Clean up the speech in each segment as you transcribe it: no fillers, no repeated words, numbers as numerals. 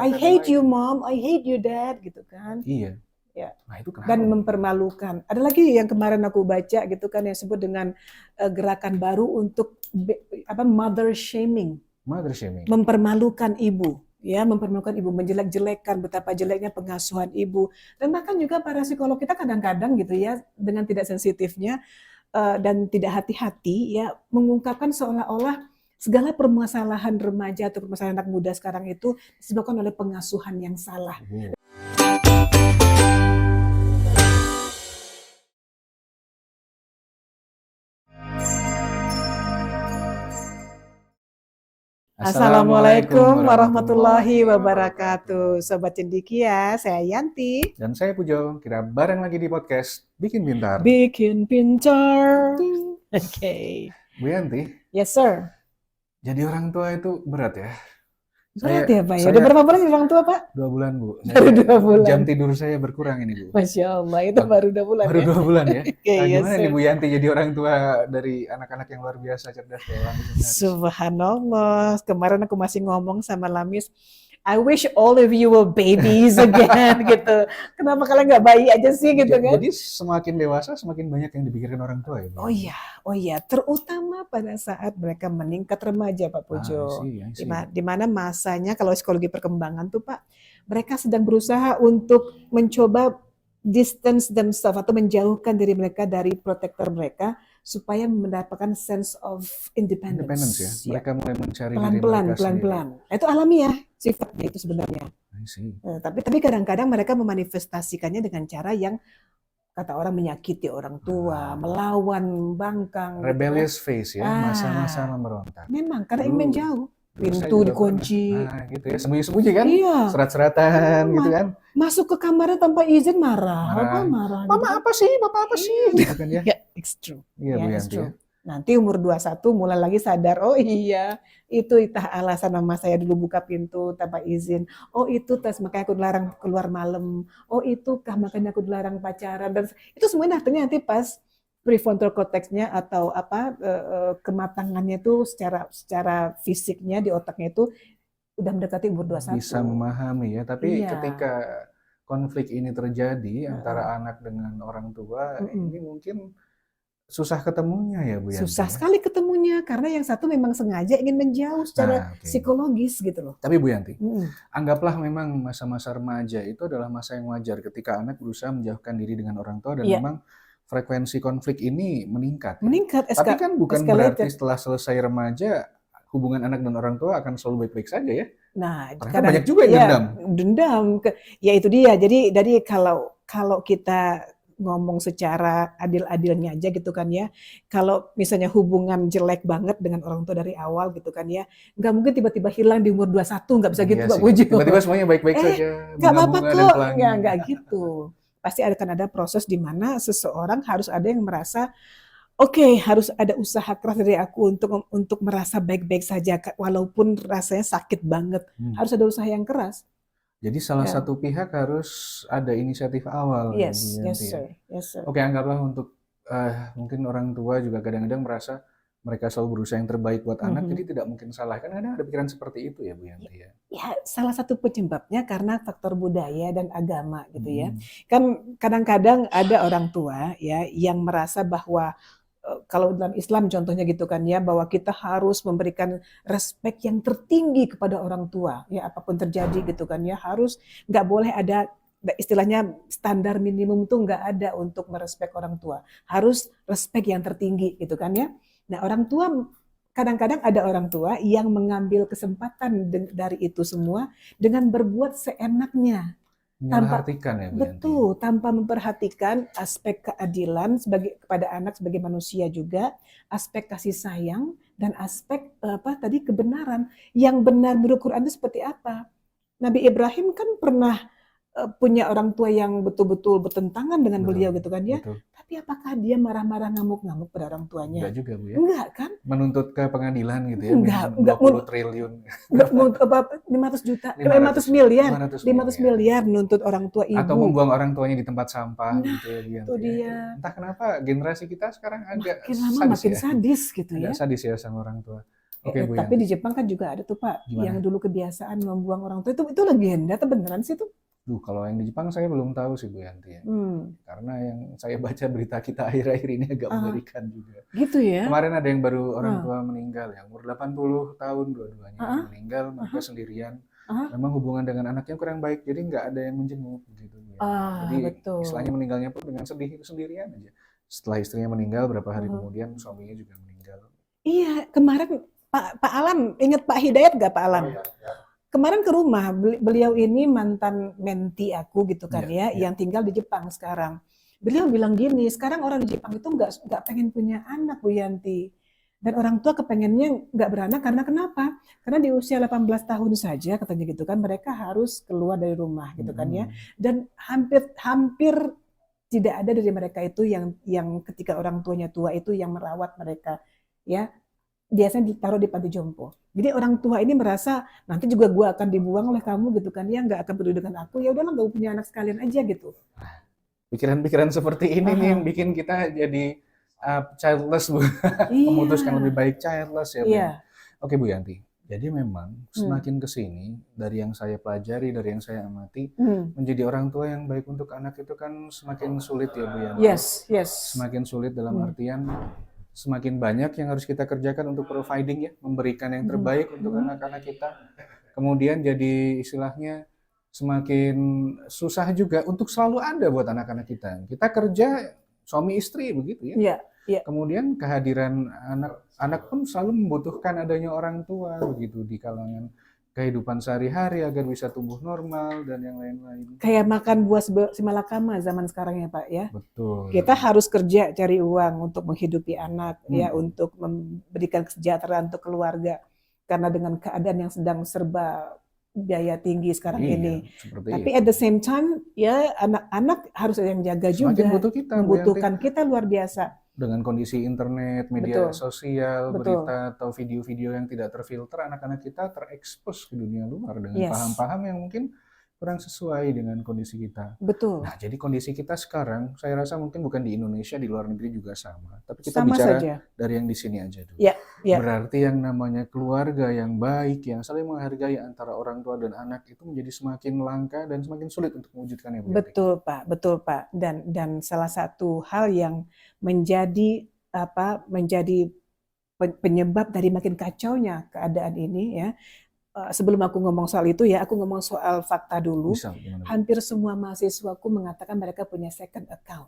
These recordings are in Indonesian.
I hate you mom, I hate you dad gitu kan. Iya. Ya. Nah, itu kenapa? Dan mempermalukan. Ada lagi yang kemarin aku baca gitu kan yang disebut dengan gerakan baru untuk mother shaming. Mother shaming. Mempermalukan ibu. Ya, mempermalukan ibu, menjelek-jelekkan betapa jeleknya pengasuhan ibu. Dan bahkan juga para psikolog kita kadang-kadang gitu ya, dengan tidak sensitifnya dan tidak hati-hati ya, mengungkapkan seolah-olah segala permasalahan remaja atau permasalahan anak muda sekarang itu disebabkan oleh pengasuhan yang salah. Assalamualaikum warahmatullahi wabarakatuh. Sobat Cendikia, saya Yanti. Dan saya Pujo. Kita bareng lagi di podcast Bikin Pintar. Bikin Pintar. Oke. Bu Yanti. Yes, sir. Jadi orang tua itu berat ya? Berat ya, Pak? Udah berapa bulan jadi orang tua, Pak? 2 bulan, Bu. Baru 2 bulan. Jam tidur saya berkurang ini, Bu. Masya Allah, itu baru 2 bulan baru ya? 2 bulan ya? Nah, gimana nih Bu Yanti jadi orang tua dari anak-anak yang luar biasa cerdas kayak Lamis? Subhanallah, kemarin aku masih ngomong sama Lamis, I wish all of you were babies again gitu. Kenapa kalian nggak bayi aja sih gitu kan? Jadi semakin dewasa semakin banyak yang dipikirkan orang tua ya, Bu? Oh iya, terutama pada saat mereka meningkat remaja, Pak Pujo. Di mana masanya kalau psikologi perkembangan tuh Pak, mereka sedang berusaha untuk mencoba distance themselves atau menjauhkan diri mereka dari protector mereka supaya mendapatkan sense of independence ya. Mereka mulai mencari pelan-pelan. Itu alamiah sifatnya itu sebenarnya. Tapi kadang-kadang mereka memanifestasikannya dengan cara yang kata orang menyakiti orang tua, melawan, bangkang. Rebellious phase ya, masa-masa memberontak. Memang karena ingin menjauh. Pintu dikunci. Nah, gitu ya, sembunyi-sembunyi kan? Iya. Serat-seratan gitu kan? Masuk ke kamarnya tanpa izin marah. Mama apa sih? Papa apa sih? Gitu kan ya? It's true. Iya, it's true. Nanti umur 21 mulai lagi sadar, oh iya, itu itah alasan mama saya dulu buka pintu tanpa izin. Oh itu makanya aku dilarang keluar malam. Oh itu makanya aku dilarang pacaran. Dan itu semuanya nanti pas prefrontal cortex-nya atau kematangannya itu secara fisiknya di otaknya itu udah mendekati umur 21. Bisa memahami ya, tapi ketika konflik ini terjadi antara anak dengan orang tua, ini mungkin susah ketemunya ya Bu Yanti? Susah sekali ketemunya, karena yang satu memang sengaja ingin menjauh secara psikologis gitu loh. Tapi Bu Yanti, anggaplah memang masa-masa remaja itu adalah masa yang wajar ketika anak berusaha menjauhkan diri dengan orang tua dan memang frekuensi konflik ini meningkat. Tapi kan bukan berarti setelah selesai remaja hubungan anak dan orang tua akan selalu baik-baik saja ya. Nah, karena banyak juga yang dendam. Ya itu dia. Jadi kalau kita ngomong secara adil-adilnya aja gitu kan ya. Kalau misalnya hubungan jelek banget dengan orang tua dari awal gitu kan ya, nggak mungkin tiba-tiba hilang di umur 21, nggak bisa gitu Pak Pujo. Tiba-tiba semuanya baik-baik saja. Nggak apa-apa kok, nggak gitu. Pasti akan ada proses di mana seseorang harus ada yang merasa harus ada usaha keras dari aku untuk merasa baik-baik saja walaupun rasanya sakit banget. Harus ada usaha yang keras. Jadi salah satu pihak harus ada inisiatif awal. Yes, sir. Oke, anggaplah untuk mungkin orang tua juga kadang-kadang merasa mereka selalu berusaha yang terbaik buat anak, jadi tidak mungkin salah. Kan ada pikiran seperti itu ya Bu Yanti ya? Ya, salah satu penyebabnya karena faktor budaya dan agama gitu ya. Kan kadang-kadang ada orang tua ya yang merasa bahwa kalau dalam Islam contohnya gitu kan ya, bahwa kita harus memberikan respek yang tertinggi kepada orang tua ya, apapun terjadi gitu kan ya, harus nggak boleh ada istilahnya standar minimum tuh nggak ada untuk merespek orang tua, harus respek yang tertinggi gitu kan ya. Nah orang tua kadang-kadang ada orang tua yang mengambil kesempatan dari itu semua dengan berbuat seenaknya. Tanpa memperhatikan aspek keadilan kepada anak sebagai manusia juga, aspek kasih sayang dan aspek kebenaran. Yang benar menurut Quran itu seperti apa? Nabi Ibrahim kan pernah punya orang tua yang betul-betul bertentangan dengan beliau gitu kan ya. Tapi apakah dia marah-marah ngamuk-ngamuk pada orang tuanya? Enggak juga Bu ya. Enggak kan? Menuntut ke pengadilan gitu ya. Enggak 20 triliun. 500 juta, 500 miliar nuntut orang tua ibu. Atau membuang orang tuanya di tempat sampah gitu ya. Itu dia. Entah kenapa generasi kita sekarang agak makin sadis gitu ya. Agak sadis ya sama orang tua. Oke, Bu Tapi Yanti. di Jepang kan juga ada tuh Pak, Gimana? yang dulu kebiasaan membuang orang tua itu legenda atau beneran sih itu? Kalau yang di Jepang saya belum tahu sih Bu Yanti ya. Karena yang saya baca berita kita akhir-akhir ini agak mengerikan juga. Gitu ya? Kemarin ada yang baru orang tua meninggal ya, umur 80 tahun dua-duanya meninggal, mereka sendirian. Memang hubungan dengan anaknya kurang baik, jadi nggak ada yang menjenguk gitu ya. Jadi Betul. istilahnya meninggalnya pun dengan sedih sendirian aja. Setelah istrinya meninggal, berapa hari kemudian suaminya juga meninggal. Iya, kemarin Pak Alan, ingat Pak Hidayat nggak Pak Alan? Kemarin ke rumah, beliau ini mantan menti aku gitu kan yang tinggal di Jepang sekarang. Beliau bilang gini, sekarang orang di Jepang itu nggak pengen punya anak Bu Yanti. Dan orang tua kepengennya nggak beranak karena kenapa? Karena di usia 18 tahun saja katanya gitu kan, mereka harus keluar dari rumah gitu kan ya. Dan hampir tidak ada dari mereka itu yang ketika orang tuanya tua itu yang merawat mereka ya. Biasanya ditaruh di panti jompo. Jadi orang tua ini merasa nanti juga gue akan dibuang oleh kamu gitu kan ya, nggak akan peduli dengan aku, ya udahlah nggak punya anak sekalian aja gitu. Pikiran-pikiran seperti ini nih yang bikin kita jadi childless Bu. Memutuskan lebih baik childless ya Bu. Oke Bu Yanti. Jadi memang semakin kesini dari yang saya pelajari, dari yang saya amati, menjadi orang tua yang baik untuk anak itu kan semakin sulit ya Bu Yanti. Yes. Semakin sulit dalam artian semakin banyak yang harus kita kerjakan untuk providing ya, memberikan yang terbaik untuk anak-anak kita. Kemudian jadi istilahnya semakin susah juga untuk selalu ada buat anak-anak kita. Kita kerja suami istri begitu ya. Kemudian kehadiran anak pun selalu membutuhkan adanya orang tua begitu di kalangan kehidupan sehari-hari agar bisa tumbuh normal dan yang lain-lain. Kayak makan buah simalakama zaman sekarang ya Pak ya. Betul. Kita harus kerja cari uang untuk menghidupi anak ya, untuk memberikan kesejahteraan untuk keluarga. Karena dengan keadaan yang sedang serba biaya tinggi sekarang ini. Tapi at the same time ya anak-anak harus ada yang jaga juga. Membutuhkan kita luar biasa. Dengan kondisi internet, media sosial, berita atau video-video yang tidak terfilter, anak-anak kita terekspos ke dunia luar dengan paham-paham yang mungkin kurang sesuai dengan kondisi kita. Betul. Nah, jadi kondisi kita sekarang, saya rasa mungkin bukan di Indonesia, di luar negeri juga sama. Tapi kita sama bicara saja dari yang di sini aja dulu. Berarti yang namanya keluarga yang baik, yang saling menghargai antara orang tua dan anak itu menjadi semakin langka dan semakin sulit untuk mewujudkannya. Betul Pak. Dan salah satu hal yang menjadi penyebab dari makin kacaunya keadaan ini ya. Sebelum aku ngomong soal itu ya, aku ngomong soal fakta dulu. Hampir semua mahasiswaku mengatakan mereka punya second account.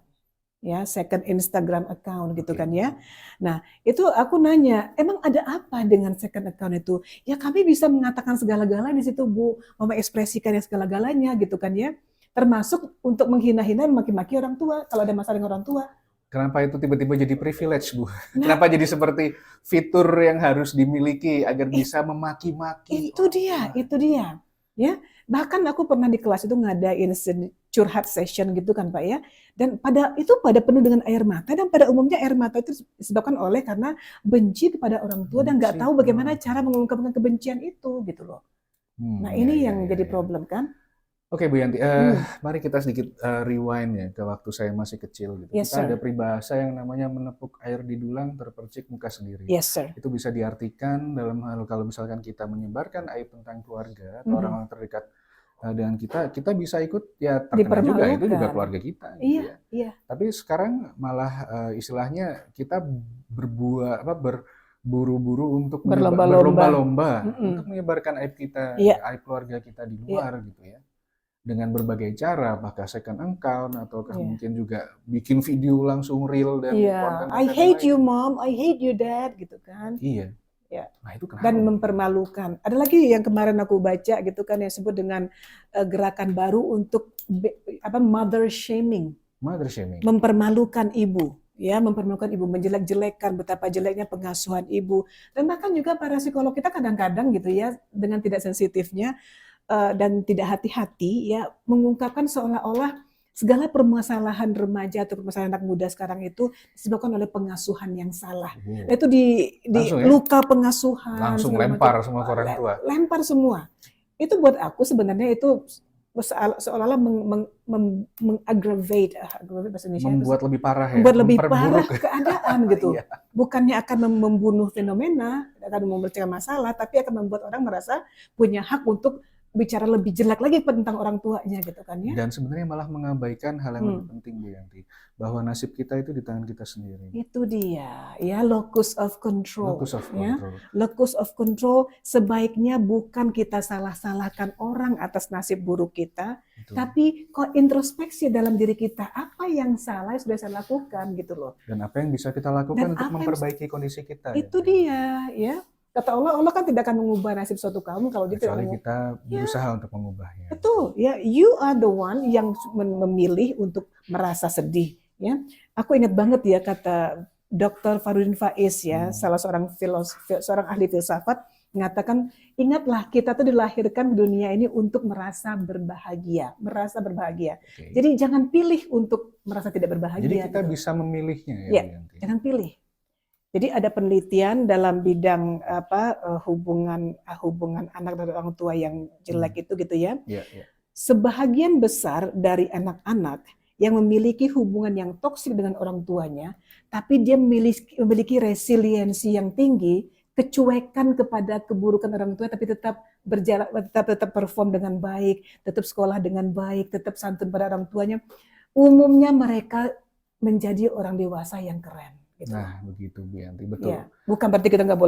Ya, second Instagram account gitu kan ya. Nah, itu aku nanya, emang ada apa dengan second account itu? Ya kami bisa mengatakan segala-galanya di situ Bu, mengekspresikan yang segala-galanya gitu kan ya. Termasuk untuk menghina-hina, maki-maki orang tua kalau ada masalah dengan orang tua. Kenapa itu tiba-tiba jadi privilege, Bu? Kenapa jadi seperti fitur yang harus dimiliki agar bisa memaki-maki? Itu dia. Ya, bahkan aku pernah di kelas itu ngadain curhat session gitu kan Pak ya. Dan pada penuh dengan air mata, dan pada umumnya air mata itu disebabkan karena benci kepada orang tua dan nggak tahu bagaimana cara mengungkapkan kebencian itu gitu loh. Nah, ini yang jadi problem kan? Oke Bu Yanti, mari kita sedikit rewind ya ke waktu saya masih kecil gitu. Kita ada peribahasa yang namanya menepuk air di dulang terpercik muka sendiri. Itu bisa diartikan dalam hal kalau misalkan kita menyebarkan aib tentang keluarga atau orang-orang terdekat dengan kita bisa ikut ya terkena juga, itu juga keluarga kita. Gitu ya. Tapi sekarang malah istilahnya kita berburu-buru untuk berlomba-lomba untuk menyebarkan aib kita, aib keluarga kita di luar gitu ya. Dengan berbagai cara, apakah second account ataukah mungkin juga bikin video langsung real dan konten-konten I hate you mom, I hate you dad gitu kan. Nah, itu kenapa? Dan mempermalukan. Ada lagi yang kemarin aku baca gitu kan yang disebut dengan gerakan baru untuk mother shaming. Mempermalukan ibu. Ya, mempermalukan ibu, menjelek-jelekan betapa jeleknya pengasuhan ibu. Dan bahkan juga para psikolog kita kadang-kadang gitu ya, dengan tidak sensitifnya dan tidak hati-hati ya, mengungkapkan seolah-olah segala permasalahan remaja atau permasalahan anak muda sekarang itu disebabkan oleh pengasuhan yang salah. Nah, itu di luka pengasuhan langsung lempar semua ke orang tua. Lempar semua. Itu buat aku sebenarnya itu seolah-olah mengaggravate bahasa Indonesia membuat lebih parah ya, membuat lebih parah keadaan gitu. Iya. Bukannya akan membunuh fenomena, akan memecahkan masalah, tapi akan membuat orang merasa punya hak untuk bicara lebih jelek lagi tentang orang tuanya gitu kan ya. Dan sebenarnya malah mengabaikan hal yang lebih penting Bu Yanti, bahwa nasib kita itu di tangan kita sendiri. Itu dia, ya, locus of control. Locus of control. Ya. Locus of control sebaiknya bukan kita salah-salahkan orang atas nasib buruk kita, betul, tapi kok introspeksi dalam diri kita, apa yang salah sudah saya lakukan gitu loh. Dan apa yang bisa kita lakukan untuk memperbaiki kondisi kita. Itu dia, ya. Kata Allah, Allah kan tidak akan mengubah nasib suatu kaum kalau dia tidak kita berusaha untuk mengubahnya. Betul, ya. You are the one yang memilih untuk merasa sedih, ya. Aku ingat banget ya kata Dr. Farudin Faiz ya, salah seorang seorang ahli filsafat mengatakan, ingatlah kita tuh dilahirkan di dunia ini untuk merasa berbahagia, Okay. Jadi jangan pilih untuk merasa tidak berbahagia. Jadi kita bisa memilihnya ya. Jangan pilih. Jadi ada penelitian dalam bidang hubungan anak dan orang tua yang jelek itu gitu ya. Sebahagian besar dari anak-anak yang memiliki hubungan yang toksik dengan orang tuanya, tapi dia memiliki resiliensi yang tinggi, kecuekan kepada keburukan orang tua, tapi tetap berjalan, tetap perform dengan baik, tetap sekolah dengan baik, tetap santun pada orang tuanya. Umumnya mereka menjadi orang dewasa yang keren. Gitu. Nah, begitu Bu Yanti, betul. Ya, bukan berarti kita nggak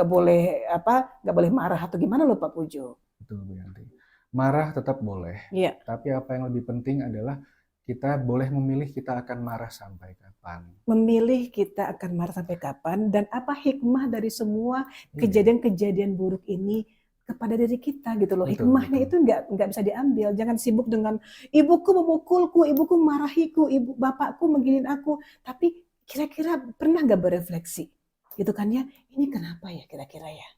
boleh marah atau gimana loh Pak Pujo. Betul Bu Yanti. Marah tetap boleh. Ya. Tapi apa yang lebih penting adalah kita boleh memilih kita akan marah sampai kapan. Memilih kita akan marah sampai kapan dan apa hikmah dari semua kejadian-kejadian buruk ini kepada diri kita gitu loh. Hikmahnya itu nggak bisa diambil. Jangan sibuk dengan ibuku memukulku, ibuku marahiku, bapakku mengginiin aku. Tapi kira-kira pernah nggak berefleksi gitu kan ya, ini kenapa ya kira-kira ya,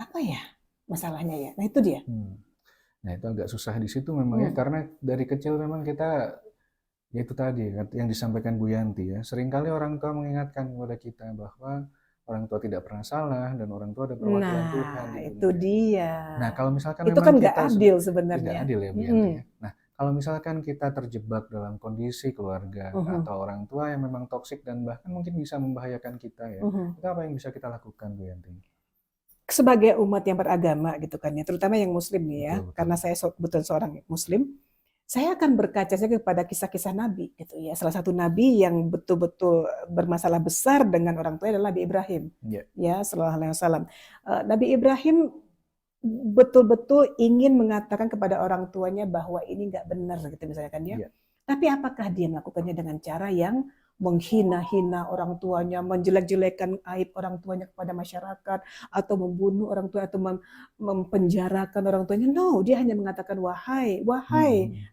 apa ya masalahnya ya. Nah itu dia. Nah itu agak susah di situ memang ya, karena dari kecil memang kita ya itu tadi yang disampaikan Bu Yanti ya, seringkali orang tua mengingatkan kepada kita bahwa orang tua tidak pernah salah dan orang tua ada perwakilan Tuhan. Nah itu dia. Nah kalau misalkan itu kan nggak adil sebenarnya. Tidak adil ya Bu Yanti ya. Nah kalau misalkan kita terjebak dalam kondisi keluarga atau orang tua yang memang toksik dan bahkan mungkin bisa membahayakan kita ya, itu apa yang bisa kita lakukan Bu Yanti? Sebagai umat yang beragama gitu kan ya, terutama yang muslim nih ya, betul. Karena saya betul seorang muslim, saya akan berkaca saja kepada kisah-kisah Nabi gitu ya. Salah satu Nabi yang betul-betul bermasalah besar dengan orang tua adalah Nabi Ibrahim. Ya, sallallahu alaihi wasallam. Nabi Ibrahim betul-betul ingin mengatakan kepada orang tuanya bahwa ini nggak benar gitu misalnya kan ya. Tapi apakah dia melakukannya dengan cara yang menghina-hina orang tuanya, menjelek-jelekan aib orang tuanya kepada masyarakat, atau membunuh orang tua, atau mempenjarakan orang tuanya? No, dia hanya mengatakan wahai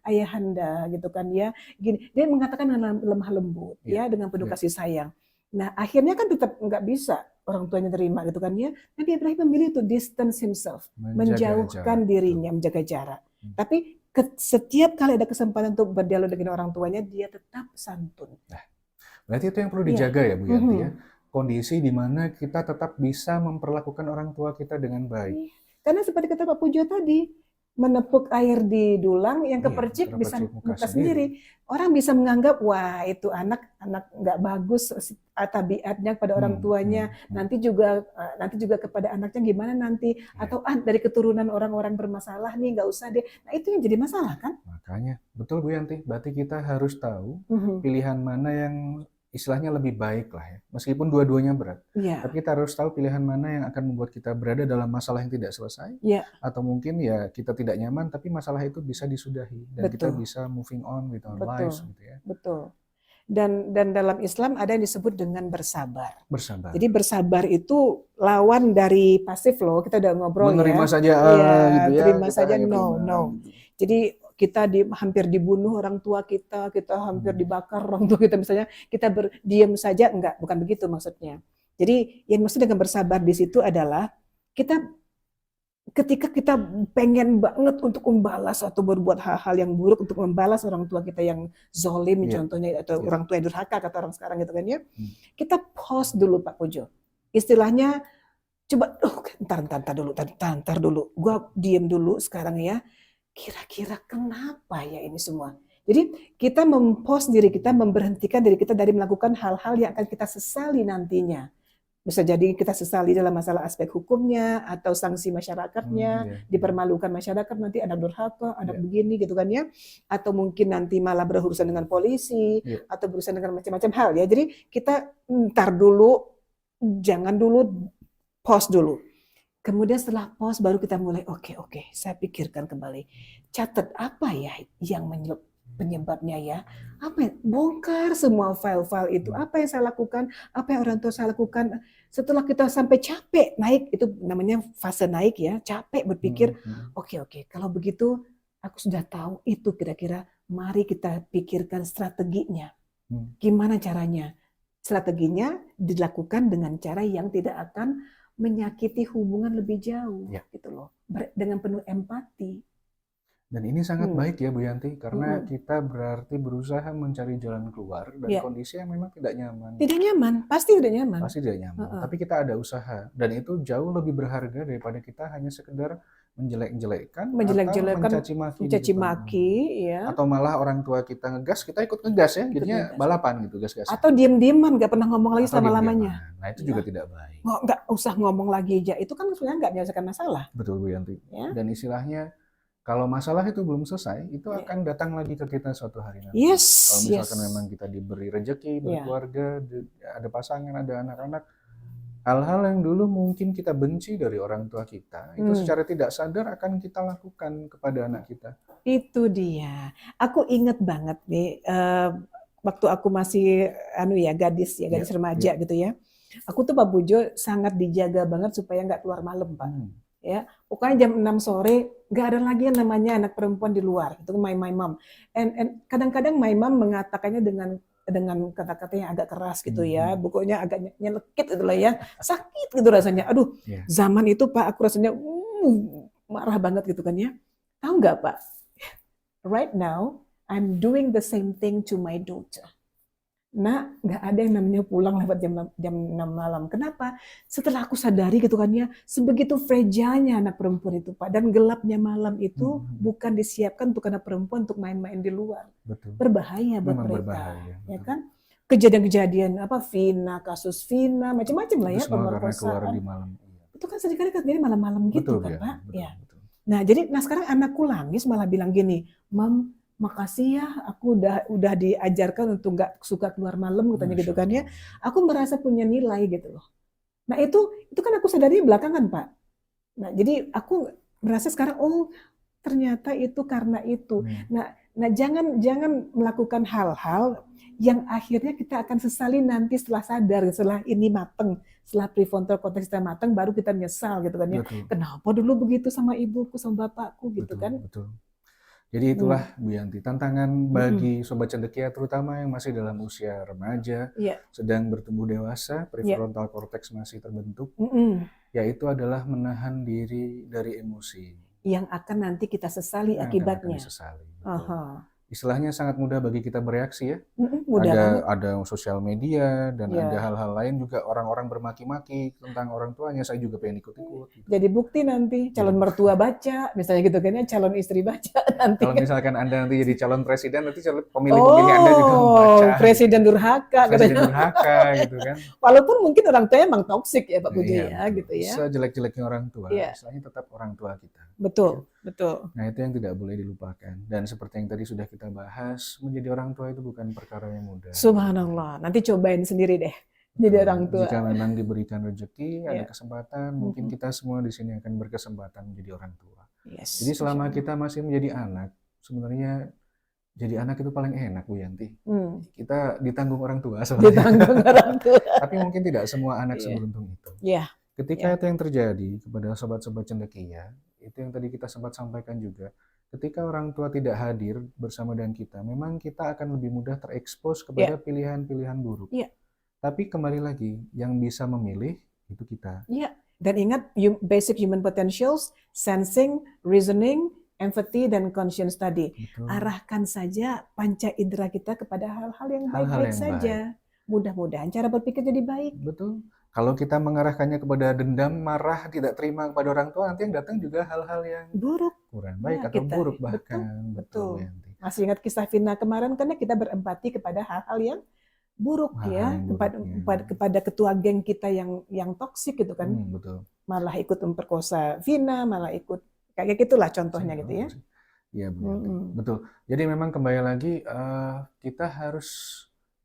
ayahanda gitu kan ya. Gini, dia mengatakan dengan lemah lembut ya, dengan penuh kasih sayang. Nah akhirnya kan tetap nggak bisa orang tuanya terima gitu kan ya. Nabi Ibrahim memilih to distance himself, menjauhkan dirinya, menjaga jarak. Tapi setiap kali ada kesempatan untuk berdialog dengan orang tuanya, dia tetap santun. Nah, berarti itu yang perlu dijaga ya Bu Yanti ya. Kondisi di mana kita tetap bisa memperlakukan orang tua kita dengan baik. Karena seperti kata Pak Pujo tadi, menepuk air di dulang yang kepercik bisa muka sendiri. Orang bisa menganggap wah itu anak nggak bagus tabiatnya kepada orang tuanya, nanti juga kepada anaknya gimana nanti, atau dari keturunan orang-orang bermasalah nih nggak usah deh. Nah itu yang jadi masalah kan. Makanya betul Bu Yanti, berarti kita harus tahu pilihan mana yang istilahnya lebih baik lah ya, meskipun dua-duanya berat. Tapi kita harus tahu pilihan mana yang akan membuat kita berada dalam masalah yang tidak selesai, atau mungkin ya kita tidak nyaman, tapi masalah itu bisa disudahi dan kita bisa moving on with our lives gitu ya. Betul. Dan dalam Islam ada yang disebut dengan bersabar. Bersabar. Jadi bersabar itu lawan dari pasif loh. Kita udah ngobrol menerima saja gitu ya. Terima saja no. Jadi kita hampir dibunuh orang tua kita hampir dibakar orang tua kita misalnya, kita berdiam saja, bukan begitu maksudnya. Jadi yang maksud dengan bersabar di situ adalah ketika kita pengen banget untuk membalas atau berbuat hal-hal yang buruk, untuk membalas orang tua kita yang zolim contohnya, atau orang tua yang durhaka kata orang sekarang gitu kan ya, kita pause dulu Pak Pujo. Istilahnya coba, ntar dulu, gua diem dulu sekarang ya. kira-kira kenapa ya ini semua? Jadi kita mempause diri kita, memberhentikan diri kita dari melakukan hal-hal yang akan kita sesali nantinya. Bisa jadi kita sesali dalam masalah aspek hukumnya atau sanksi masyarakatnya, dipermalukan masyarakat, nanti anak durhaka, anak begini gitu kan ya, atau mungkin nanti malah berurusan dengan polisi atau berurusan dengan macam-macam hal ya. Jadi kita ntar dulu, jangan dulu, pause dulu. Kemudian setelah pause baru kita mulai oke, saya pikirkan kembali, catat apa ya yang penyebabnya ya, apa bongkar semua file-file itu, apa yang saya lakukan, apa yang orang tua saya lakukan. Setelah kita sampai capek naik, itu namanya fase naik ya, capek berpikir, oke, kalau begitu aku sudah tahu itu kira-kira, mari kita pikirkan strateginya, gimana caranya. Strateginya dilakukan dengan cara yang tidak akan menyakiti hubungan lebih jauh, gitu loh, dengan penuh empati. Dan ini sangat baik ya Bu Yanti, karena kita berarti berusaha mencari jalan keluar dari kondisi yang memang tidak nyaman. Tidak nyaman, pasti tidak nyaman. Pasti tidak nyaman, tapi kita ada usaha. Dan itu jauh lebih berharga daripada kita hanya sekedar menjelek-jelekkan atau mencaci maki, ya. Atau malah orang tua kita ngegas, kita ikut ngegas ya, jadinya balapan gitu, gas-gas. Atau diem-dieman, gak pernah ngomong lagi selama-lamanya. Nah itu juga tidak baik. Nggak usah ngomong lagi aja, itu kan sebenarnya nggak menyelesaikan masalah. Betul Bu Yanti. Ya? Dan istilahnya, kalau masalah itu belum selesai, itu akan datang lagi ke kita suatu hari nanti. Kalau misalkan memang kita diberi rezeki, berkeluarga, ada pasangan, ada anak-anak, hal-hal yang dulu mungkin kita benci dari orang tua kita, itu secara tidak sadar akan kita lakukan kepada anak kita. Itu dia. Aku ingat banget nih, waktu aku masih gadis remaja gitu ya. Aku tuh Pak Pujo sangat dijaga banget supaya nggak keluar malam, Pak. Ya, pokoknya jam 6 sore nggak ada lagi yang namanya anak perempuan di luar. Itu my mom. And kadang-kadang my mom mengatakannya dengan kata-kata yang agak keras gitu ya. Pokoknya agak nyelekit gitu lah ya. Sakit gitu rasanya. Aduh, zaman itu Pak aku rasanya marah banget gitu kan ya. Tahu nggak Pak? Right now I'm doing the same thing to my daughter. Nah, nggak ada yang namanya pulang lewat jam 6 malam. Kenapa? Setelah aku sadari gitu kan ya, sebegitu fragile-nya anak perempuan itu Pak, dan gelapnya malam itu bukan disiapkan untuk anak perempuan untuk main-main di luar. Betul. Berbahaya buat memang mereka. Berbahaya, ya kan? Kejadian-kejadian kasus Vina, macam-macam lah ya, pemerkosaan. Di malam. Itu kan seringkali terjadi malam-malam gitu kan Pak. Betul, ya. Betul. Nah, jadi sekarang anakku Langis malah bilang gini, "Mam, makasih ya, aku udah diajarkan untuk nggak suka keluar malam," katanya gitu kan ya. Aku merasa punya nilai gitu loh. Nah itu kan aku sadari belakangan Pak. Nah jadi aku merasa sekarang ternyata itu karena itu. Nah jangan melakukan hal-hal yang akhirnya kita akan sesali nanti setelah sadar, setelah ini mateng, setelah prefrontal cortex kita mateng, baru kita nyesal gitu kan ya. Betul. Kenapa dulu begitu sama ibuku sama bapakku gitu kan? Betul. Jadi itulah Bu Yanti, tantangan bagi Sobat Cendekia terutama yang masih dalam usia remaja, sedang bertumbuh dewasa, prefrontal cortex masih terbentuk, yaitu adalah menahan diri dari emosi. Yang akan nanti kita sesali akibatnya. Istilahnya sangat mudah bagi kita bereaksi ya. Ada sosial media dan ada hal-hal lain juga, orang-orang bermaki-maki tentang orang tuanya, saya juga pengen ikut-ikut. Gitu. Jadi bukti nanti calon mertua baca, misalnya gitu kan ya, calon istri baca nanti. Kalau misalkan Anda nanti jadi calon presiden, nanti pemilih-pemilih Anda juga membaca. Presiden durhaka. Presiden durhaka gitu kan. Walaupun mungkin orang tua emang toksik ya Pak Puji gitu ya. Sejelek-jeleknya orang tua, istilahnya tetap orang tua kita. Betul. Nah itu yang tidak boleh dilupakan. Dan seperti yang tadi sudah kita bahas, menjadi orang tua itu bukan perkara yang mudah. Subhanallah, nanti cobain sendiri deh jadi orang tua. Jika memang diberikan rezeki, ada kesempatan, mungkin kita semua di sini akan berkesempatan menjadi orang tua. Jadi selama kita masih menjadi anak, sebenarnya jadi anak itu paling enak Bu Yanti. Kita ditanggung orang tua soalnya. Ditanggung orang tua. Tapi mungkin tidak semua anak seberuntung itu. Ketika itu yang terjadi kepada sobat-sobat cendekia, itu yang tadi kita sempat sampaikan juga, ketika orang tua tidak hadir bersama dengan kita, memang kita akan lebih mudah terekspos kepada pilihan-pilihan buruk. Tapi kembali lagi, yang bisa memilih itu kita. Dan ingat basic human potentials, sensing, reasoning, empathy, dan conscience tadi. Arahkan saja panca indera kita kepada hal-hal yang baik-baik saja. mudah-mudahan cara berpikir jadi baik. Betul. Kalau kita mengarahkannya kepada dendam, marah, tidak terima kepada orang tua, nanti yang datang juga hal-hal yang buruk, kurang baik atau buruk bahkan. Betul. Masih ingat kisah Vina kemarin, karena kita berempati kepada hal-hal yang buruk kepada ketua geng kita yang toksik gitu kan. Betul. Malah ikut memperkosa Vina, malah ikut kayak gitulah contohnya gitu ya. Iya, betul. Jadi memang kembali lagi kita harus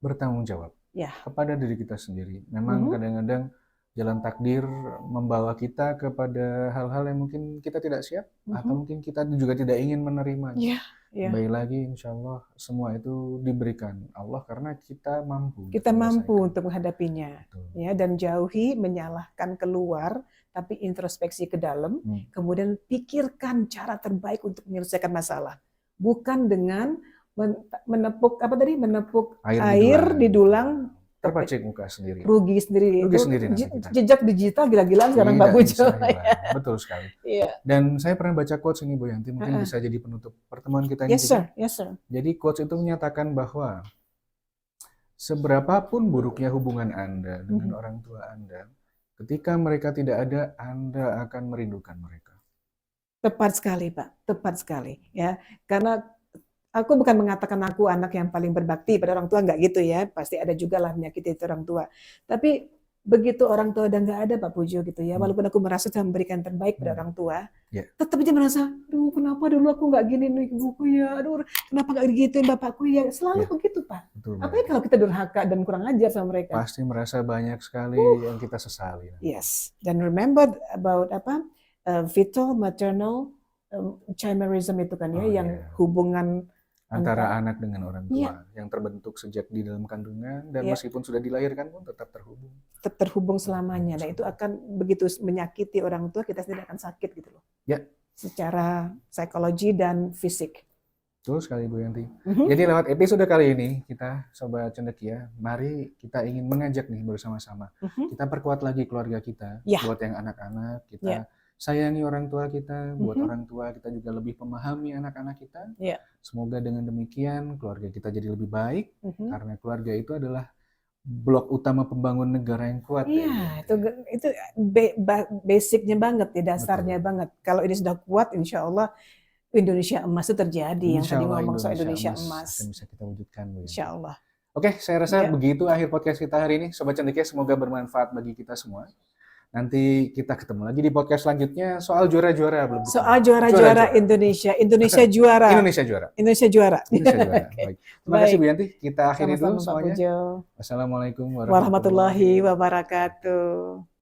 bertanggung jawab kepada diri kita sendiri. Memang kadang-kadang jalan takdir membawa kita kepada hal-hal yang mungkin kita tidak siap atau mungkin kita juga tidak ingin menerimanya. Kembali lagi, insya Allah semua itu diberikan Allah karena kita mampu. Kita mampu untuk menghadapinya, ya, dan jauhi menyalahkan keluar, tapi introspeksi ke dalam, kemudian pikirkan cara terbaik untuk menyelesaikan masalah, bukan dengan menepuk air di dulang, terpacik muka sendiri, rugi sendiri jejak digital gila-gilaan sekarang Mbak Pujo. Betul sekali. Dan saya pernah baca quotes ini Bu Yanti, mungkin bisa jadi penutup pertemuan kita ini. Yes sir. Jadi quotes itu menyatakan bahwa seberapapun buruknya hubungan Anda dengan orang tua Anda, ketika mereka tidak ada, Anda akan merindukan mereka. Tepat sekali Pak, tepat sekali ya. Karena aku bukan mengatakan aku anak yang paling berbakti pada orang tua, nggak gitu ya. Pasti ada juga lah menyakiti itu orang tua. Tapi begitu orang tua udah nggak ada Pak Pujo gitu ya, walaupun aku merasa sudah memberikan terbaik pada orang tua, tetap aja merasa, aduh kenapa dulu aku nggak gini nih ibuku ya, aduh kenapa nggak digituin bapakku ya, selalu begitu Pak. Apalagi kalau kita durhaka dan kurang ajar sama mereka. Pasti merasa banyak sekali yang kita sesali. Yes, dan remember about fetal maternal chimerism itu kan ya, yang hubungan antara anak dengan orang tua yang terbentuk sejak di dalam kandungan dan meskipun sudah dilahirkan pun tetap terhubung. Tetap terhubung selamanya. Nah itu akan begitu menyakiti orang tua, kita sendiri akan sakit gitu loh. Secara psikologi dan fisik. Betul sekali Bu Yanti. Jadi lewat episode kali ini kita Sobat Cendekia, mari kita ingin mengajak nih bersama-sama. Kita perkuat lagi keluarga kita, buat yang anak-anak kita. Sayangi orang tua kita, buat orang tua kita juga lebih memahami anak-anak kita. Semoga dengan demikian keluarga kita jadi lebih baik, karena keluarga itu adalah blok utama pembangun negara yang kuat. Itu basicnya banget, dasarnya banget. Kalau ini sudah kuat, insya Allah Indonesia emas itu terjadi. Yang tadi ngomong soal Indonesia emas. Bisa kita wujudkan. Insya Allah. Oke, saya rasa begitu akhir podcast kita hari ini. Sobat Cendekia, semoga bermanfaat bagi kita semua. Nanti kita ketemu lagi di podcast selanjutnya soal juara-juara. Soal juara-juara Indonesia. Indonesia juara. Indonesia juara. Indonesia juara. Baik. Terima kasih Bu Yanti. Kita akhiri dulu semuanya. Wassalamualaikum warahmatullahi wabarakatuh.